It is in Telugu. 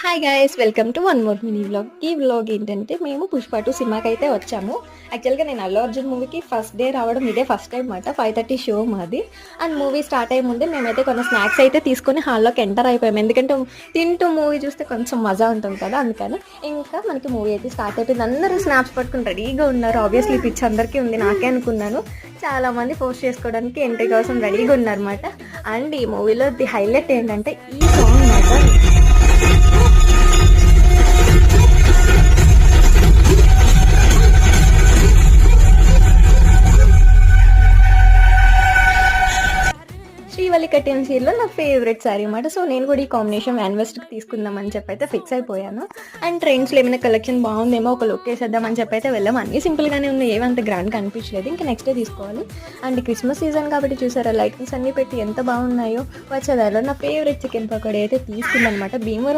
Hi guys, welcome to one more mini vlog. ఈ వ్లాగ్ ఏంటంటే మేము పుష్ప 2 సినిమాకి అయితే వచ్చాము. యాక్చువల్గా నేను అల్లు అర్జున్ మూవీకి ఫస్ట్ డే రావడం ఇదే ఫస్ట్ టైం అనమాట. 5:30 షో మాది. అండ్ మూవీ స్టార్ట్ అయ్యే ముందే మేమైతే కొన్ని స్నాక్స్ అయితే తీసుకొని హాల్లోకి ఎంటర్ అయిపోయాము. ఎందుకంటే తింటూ మూవీ చూస్తే కొంచెం మజా ఉంటుంది కదా, అందుకని. ఇంకా మనకి మూవీ అయితే స్టార్ట్ అయిపోయింది. అందరూ స్నాప్స్ పట్టుకుని రెడీగా ఉన్నారు. ఆబ్వియస్లీ పిచ్ అందరికీ ఉంది, నాకే అనుకున్నాను. చాలా మంది పోస్ట్ చేసుకోవడానికి ఎంట్రీ కోసం రెడీగా ఉన్నారన్నమాట. అండ్ ఈ మూవీలో ది హైలైట్ ఏంటంటే ఈ సాంగ్ మాత్రం శ్రీవల్లి కట్టిన సీరియల్లో నా ఫేవరెట్ శారీ అనమాట. సో నేను కూడా ఈ కాంబినేషన్ వ్యాన్ వెస్ట్కి తీసుకుందామని చెప్పి అయితే ఫిక్స్ అయిపోయాను. అండ్ ట్రెండ్స్లో ఏమైనా కలెక్షన్ బాగుందేమో ఒక లుక్ వేసేద్దామని చెప్పి అయితే వెళ్ళాము. అన్నీ సింపుల్గానే ఉన్నాయి, ఏమంత గ్రాండ్గా అనిపించలేదు. ఇంకా నెక్స్ట్ డే తీసుకోవాలి. అండ్ క్రిస్మస్ సీజన్ కాబట్టి చూసారా, లైటింగ్స్ అన్నీ పెట్టి ఎంత బాగున్నాయో. వచ్చేదాలో నా ఫేవరెట్ చికెన్ పకోడీ అయితే తీసుకుందనమాట. భీమవరం